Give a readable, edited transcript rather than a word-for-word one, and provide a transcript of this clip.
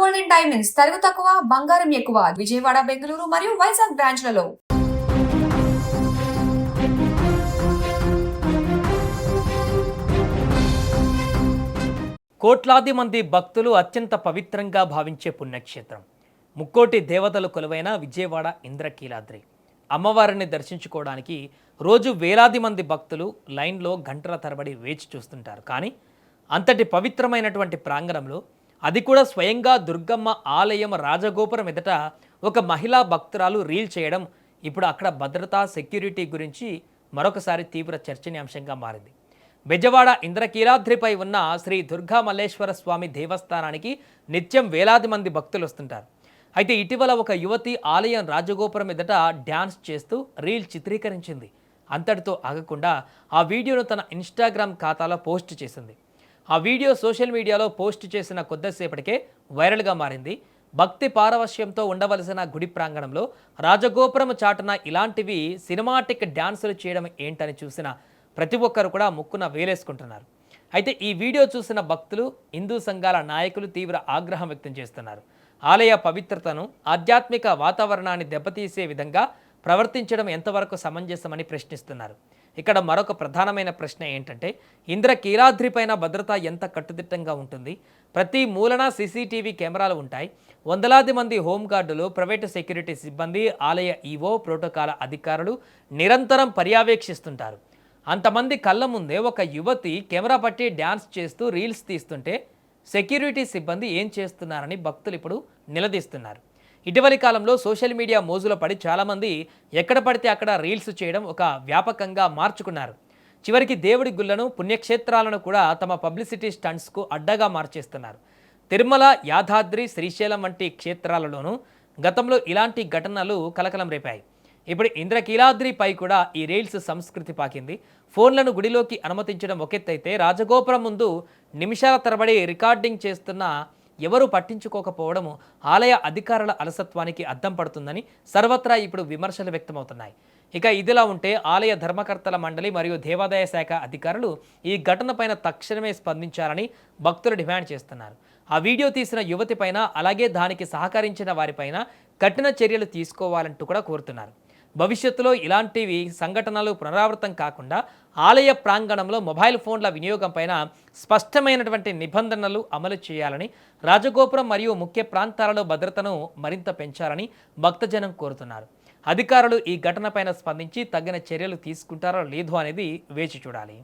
Golden diamonds తరుగు తక్కువ బంగారం ఎక్కువ విజయవాడ బెంగళూరు మరియు వైజాగ్ బ్రాంచ్లలో. కోట్లాది మంది భక్తులు అత్యంత పవిత్రంగా భావించే పుణ్యక్షేత్రం ముక్కోటి దేవతలు కొలువైన విజయవాడ ఇంద్రకీలాద్రి. అమ్మవారిని దర్శించుకోవడానికి రోజు వేలాది మంది భక్తులు లైన్లో గంటల తరబడి వేచి చూస్తుంటారు. కానీ అంతటి పవిత్రమైనటువంటి ప్రాంగణంలో, అది కూడా స్వయంగా దుర్గమ్మ ఆలయం రాజగోపురం ఎదుట ఒక మహిళా భక్తురాలు రీల్ చేయడం ఇప్పుడు అక్కడ భద్రతా సెక్యూరిటీ గురించి మరొకసారి తీవ్ర చర్చనీయాంశంగా మారింది. బెజవాడ ఇంద్రకీలాద్రిపై ఉన్న శ్రీ దుర్గా మల్లేశ్వర స్వామి దేవస్థానానికి నిత్యం వేలాది మంది భక్తులు వస్తుంటారు. అయితే ఇటీవల ఒక యువతి ఆలయం రాజగోపురం ఎదుట డ్యాన్స్ చేస్తూ రీల్ చిత్రీకరించింది. అంతటితో ఆగకుండా ఆ వీడియోను తన ఇన్స్టాగ్రామ్ ఖాతాలో పోస్ట్ చేసింది. ఆ వీడియో సోషల్ మీడియాలో పోస్ట్ చేసిన కొద్దిసేపటికే వైరల్గా మారింది. భక్తి పారవశ్యంతో ఉండవలసిన గుడి ప్రాంగణంలో రాజగోపురం చాటున ఇలాంటివి సినిమాటిక్ డ్యాన్సులు చేయడం ఏంటని చూసిన ప్రతి ఒక్కరు కూడా ముక్కున వేలేసుకుంటున్నారు. అయితే ఈ వీడియో చూసిన భక్తులు, హిందూ సంఘాల నాయకులు తీవ్ర ఆగ్రహం వ్యక్తం చేస్తున్నారు. ఆలయ పవిత్రతను, ఆధ్యాత్మిక వాతావరణాన్ని దెబ్బతీసే విధంగా ప్రవర్తించడం ఎంతవరకు సమంజసమని ప్రశ్నిస్తున్నారు. ఇక్కడ మరొక ప్రధానమైన ప్రశ్న ఏంటంటే, ఇంద్రకీలాద్రి పైన భద్రత ఎంత కట్టుదిట్టంగా ఉంటుంది? ప్రతి మూలన సీసీటీవీ కెమెరాలు ఉంటాయి. వందలాది మంది హోంగార్డులు, ప్రైవేటు సెక్యూరిటీ సిబ్బంది, ఆలయ ఈవో, ప్రోటోకాల్ అధికారులు నిరంతరం పర్యవేక్షిస్తుంటారు. అంతమంది కళ్ళ ముందే ఒక యువతి కెమెరా పట్టి డ్యాన్స్ చేస్తూ రీల్స్ తీస్తుంటే సెక్యూరిటీ సిబ్బంది ఏం చేస్తున్నారని భక్తులు ఇప్పుడు నిలదీస్తున్నారు. ఇటీవలి కాలంలో సోషల్ మీడియా మోజులో పడి చాలామంది ఎక్కడ పడితే అక్కడ రీల్స్ చేయడం ఒక వ్యాపకంగా మార్చుకున్నారు. చివరికి దేవుడి గుళ్లను, పుణ్యక్షేత్రాలను కూడా తమ పబ్లిసిటీ స్టంట్స్కు అడ్డగా మార్చేస్తున్నారు. తిరుమల, యాదాద్రి, శ్రీశైలం వంటి క్షేత్రాలలోనూ గతంలో ఇలాంటి ఘటనలు కలకలం రేపాయి. ఇప్పుడు ఇంద్రకీలాద్రిపై కూడా ఈ రీల్స్ సంస్కృతి పాకింది. ఫోన్లను గుడిలోకి అనుమతించడం ఒకెత్తైతే, రాజగోపురం ముందు నిమిషాల తరబడి రికార్డింగ్ చేస్తున్న ఎవరు పట్టించుకోకపోవడము ఆలయ అధికారుల అలసత్వానికి అద్దం పడుతుందని సర్వత్రా ఇప్పుడు విమర్శలు వ్యక్తమవుతున్నాయి. ఇక ఇదిలా ఉంటే ఆలయ ధర్మకర్తల మండలి మరియు దేవాదాయ శాఖ అధికారులు ఈ ఘటనపైన తక్షణమే స్పందించాలని భక్తులు డిమాండ్ చేస్తున్నారు. ఆ వీడియో తీసిన యువతిపైన, అలాగే దానికి సహకరించిన వారిపైన కఠిన చర్యలు తీసుకోవాలంటూ కూడా కోరుతున్నారు. భవిష్యత్తులో ఇలాంటివి సంఘటనలు పునరావృతం కాకుండా ఆలయ ప్రాంగణంలో మొబైల్ ఫోన్ల వినియోగం పైన స్పష్టమైనటువంటి నిబంధనలు అమలు చేయాలని, రాజగోపురం మరియు ముఖ్య ప్రాంతాలలో భద్రతను మరింత పెంచాలని భక్తజనం కోరుతున్నారు. అధికారులు ఈ ఘటనపైన స్పందించి తగిన చర్యలు తీసుకుంటారో లేదో అనేది వేచి చూడాలి.